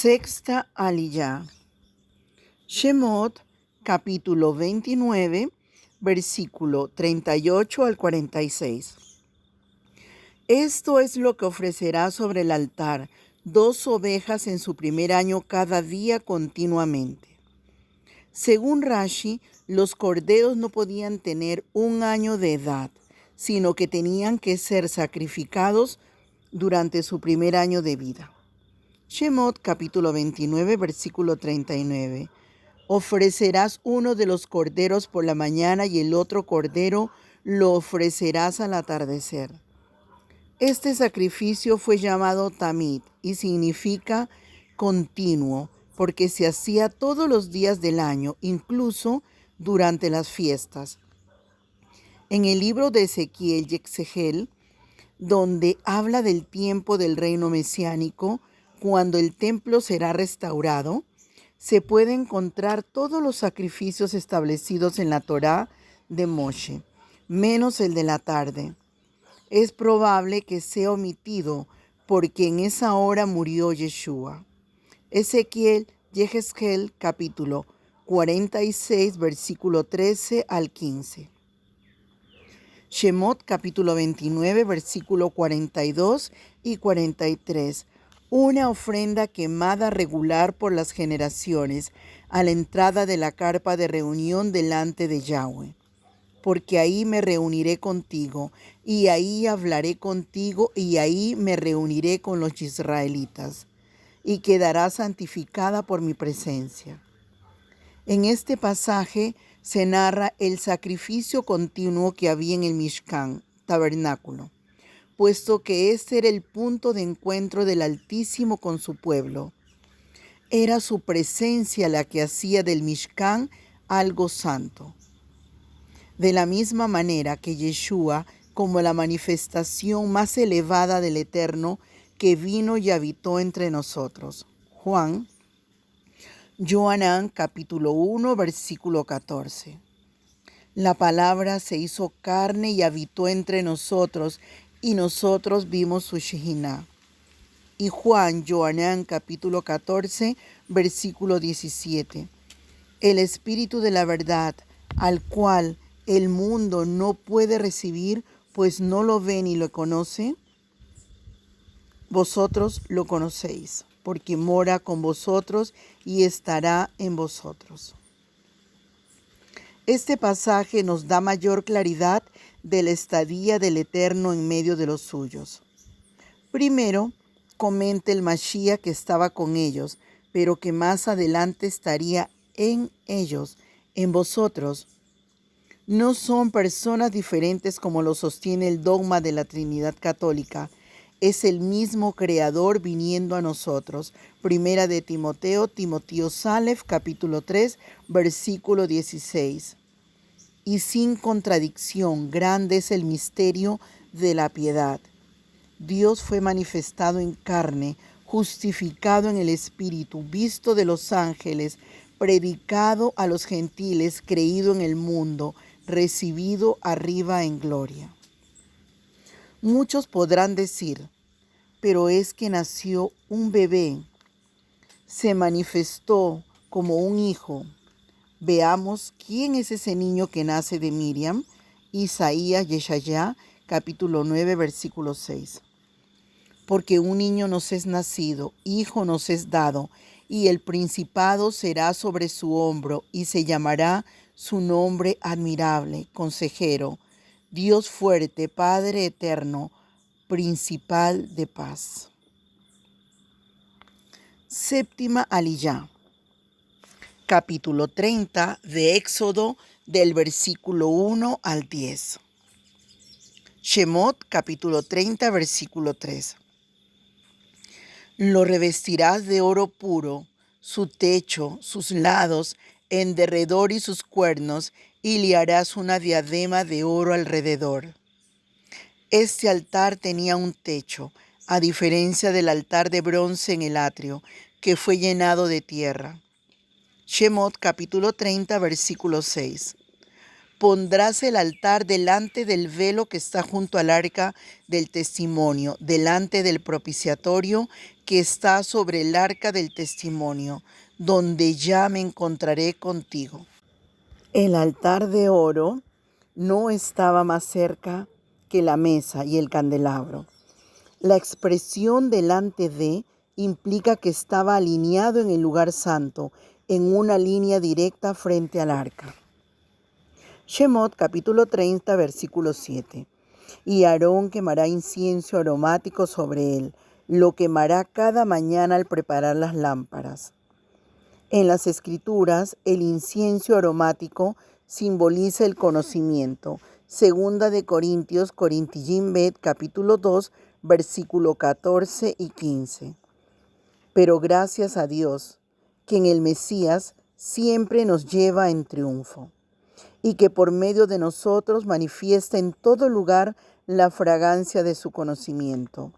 Sexta Aliyá. Shemot, capítulo 29, versículo 38 al 46. Esto es lo que ofrecerá sobre el altar: 2 ovejas en su primer año cada día continuamente. Según Rashi, los corderos no podían tener 1 año de edad, sino que tenían que ser sacrificados durante su primer año de vida. Shemot, capítulo 29, versículo 39. Ofrecerás uno de los corderos por la mañana y el otro cordero lo ofrecerás al atardecer. Este sacrificio fue llamado Tamid y significa continuo, porque se hacía todos los días del año, incluso durante las fiestas. En el libro de Ezequiel y Exegel, donde habla del tiempo del reino mesiánico, cuando el templo será restaurado, se puede encontrar todos los sacrificios establecidos en la Torá de Moshe, menos el de la tarde. Es probable que sea omitido porque en esa hora murió Yeshua. Ezequiel, Yehezkel, capítulo 46, versículo 13 al 15. Shemot, capítulo 29, versículo 42 y 43. Una ofrenda quemada regular por las generaciones a la entrada de la carpa de reunión delante de Yahweh. Porque ahí me reuniré contigo, y ahí hablaré contigo, y ahí me reuniré con los israelitas, y quedará santificada por mi presencia. En este pasaje se narra el sacrificio continuo que había en el Mishkan, tabernáculo, puesto que este era el punto de encuentro del Altísimo con su pueblo. Era su presencia la que hacía del Mishkan algo santo. De la misma manera que Yeshua, como la manifestación más elevada del Eterno, que vino y habitó entre nosotros. Juan, Johanán, capítulo 1, versículo 14. La palabra se hizo carne y habitó entre nosotros, y nosotros vimos su Shejiná. Y Juan, Johanán, capítulo 14, versículo 17. El Espíritu de la verdad, al cual el mundo no puede recibir, pues no lo ve ni lo conoce, vosotros lo conocéis, porque mora con vosotros y estará en vosotros. Este pasaje nos da mayor claridad de la estadía del Eterno en medio de los suyos. Primero, comenta el Mashiach que estaba con ellos, pero que más adelante estaría en ellos, en vosotros. No son personas diferentes como lo sostiene el dogma de la Trinidad Católica. Es el mismo Creador viniendo a nosotros. Primera de Timoteo, Salef, capítulo 3, versículo 16. Y sin contradicción, grande es el misterio de la piedad. Dios fue manifestado en carne, justificado en el Espíritu, visto de los ángeles, predicado a los gentiles, creído en el mundo, recibido arriba en gloria. Muchos podrán decir, pero es que nació un bebé, se manifestó como un hijo. Veamos quién es ese niño que nace de Miriam. Isaías, Yeshayá, capítulo 9, versículo 6. Porque un niño nos es nacido, hijo nos es dado, y el principado será sobre su hombro, y se llamará su nombre admirable, consejero, Dios fuerte, Padre eterno, principal de paz. Séptima Aliyá. Capítulo 30 de Éxodo, del versículo 1 al 10. Shemot, capítulo 30, versículo 3. Lo revestirás de oro puro, su techo, sus lados, en derredor y sus cuernos, y le harás una diadema de oro alrededor. Este altar tenía un techo, a diferencia del altar de bronce en el atrio, que fue llenado de tierra. Shemot, capítulo 30, versículo 6. Pondrás el altar delante del velo que está junto al arca del testimonio, delante del propiciatorio que está sobre el arca del testimonio, donde ya me encontraré contigo. El altar de oro no estaba más cerca que la mesa y el candelabro. La expresión delante de implica que estaba alineado en el lugar santo, en una línea directa frente al arca. Shemot capítulo 30, versículo 7. Y Aarón quemará incienso aromático sobre él, lo quemará cada mañana al preparar las lámparas. En las Escrituras, el incienso aromático simboliza el conocimiento. Segunda de Corintios, Corintillín Bet, capítulo 2, versículo 14 y 15. Pero gracias a Dios, que en el Mesías siempre nos lleva en triunfo, y que por medio de nosotros manifiesta en todo lugar la fragancia de su conocimiento.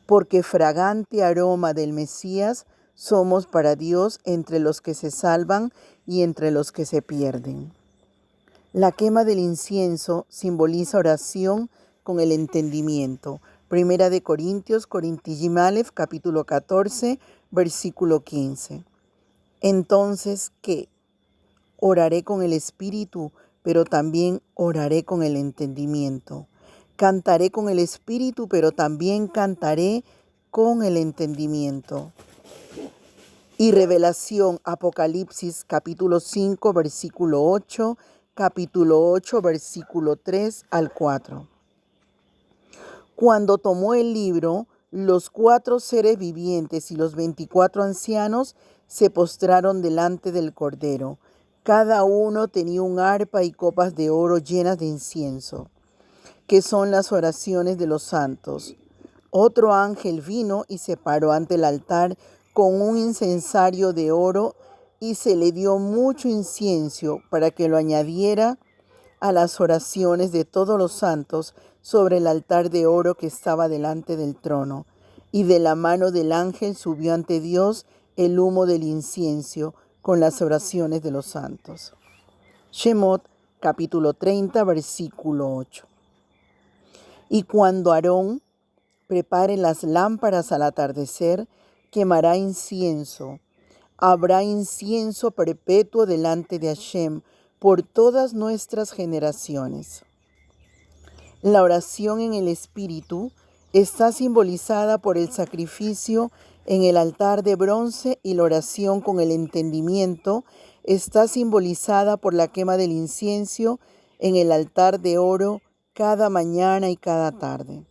Porque fragante aroma del Mesías somos para Dios entre los que se salvan y entre los que se pierden. La quema del incienso simboliza oración con el entendimiento. Primera de Corintios, Corintillín Aleph, capítulo 14, versículo 15. Entonces, ¿qué? Oraré con el espíritu, pero también oraré con el entendimiento. Cantaré con el espíritu, pero también cantaré con el entendimiento. Y Revelación, Apocalipsis, capítulo 5, versículo 8, capítulo 8, versículo 3 al 4. Cuando tomó el libro, los 4 seres vivientes y los 24 ancianos se postraron delante del Cordero. Cada uno tenía un arpa y copas de oro llenas de incienso, que son las oraciones de los santos. Otro ángel vino y se paró ante el altar con un incensario de oro y se le dio mucho incienso para que lo añadiera a las oraciones de todos los santos sobre el altar de oro que estaba delante del trono. Y de la mano del ángel subió ante Dios el humo del incienso con las oraciones de los santos. Shemot, capítulo 30, versículo 8. Y cuando Aarón prepare las lámparas al atardecer, quemará incienso. Habrá incienso perpetuo delante de Hashem por todas nuestras generaciones. La oración en el Espíritu está simbolizada por el sacrificio en el altar de bronce y la oración con el entendimiento está simbolizada por la quema del incienso en el altar de oro cada mañana y cada tarde.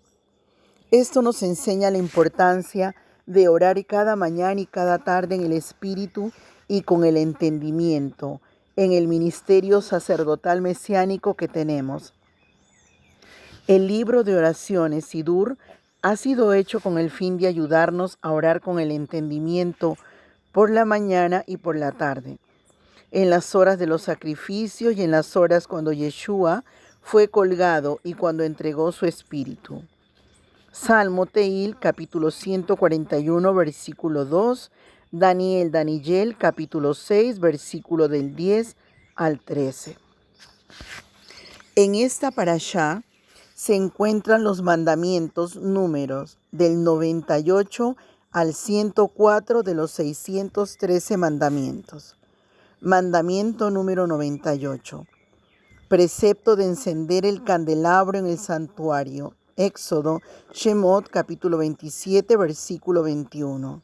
Esto nos enseña la importancia de orar cada mañana y cada tarde en el Espíritu y con el entendimiento, en el ministerio sacerdotal mesiánico que tenemos. El libro de oraciones, Sidur, ha sido hecho con el fin de ayudarnos a orar con el entendimiento por la mañana y por la tarde, en las horas de los sacrificios y en las horas cuando Yeshua fue colgado y cuando entregó su espíritu. Salmo Teil, capítulo 141, versículo 2, Daniel, capítulo 6, versículo del 10 al 13. En esta parashá se encuentran los mandamientos números del 98 al 104 de los 613 mandamientos. Mandamiento número 98. Precepto de encender el candelabro en el santuario. Éxodo, Shemot, capítulo 27, versículo 21.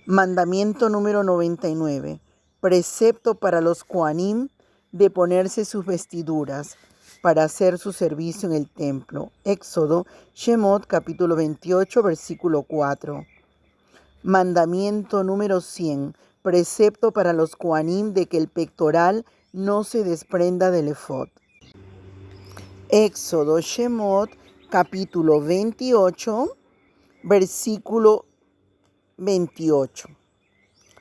Mandamiento número 99. Precepto para los Kohanim de ponerse sus vestiduras para hacer su servicio en el templo. Éxodo, Shemot, capítulo 28, versículo 4. Mandamiento número 100. Precepto para los Kohanim de que el pectoral no se desprenda del efod. Éxodo, Shemot, capítulo 28, versículo 28.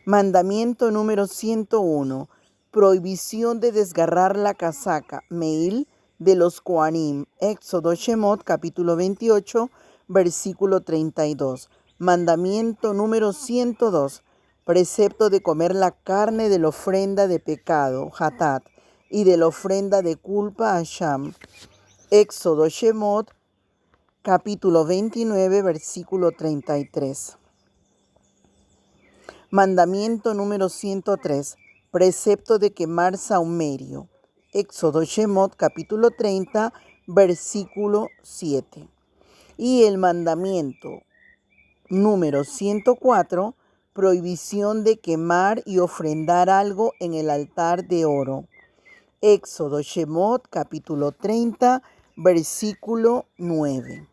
Mandamiento número 101. Prohibición de desgarrar la casaca, Meil, de los Kohanim. Éxodo, Shemot, capítulo 28, versículo 32. Mandamiento número 102. Precepto de comer la carne de la ofrenda de pecado, Hatat, y de la ofrenda de culpa, Asham. Éxodo, Shemot, capítulo 29, versículo 33. Mandamiento número 103, precepto de quemar saumerio. Éxodo Shemot, capítulo 30, versículo 7. Y el mandamiento número 104, prohibición de quemar y ofrendar algo en el altar de oro. Éxodo Shemot, capítulo 30, versículo 9.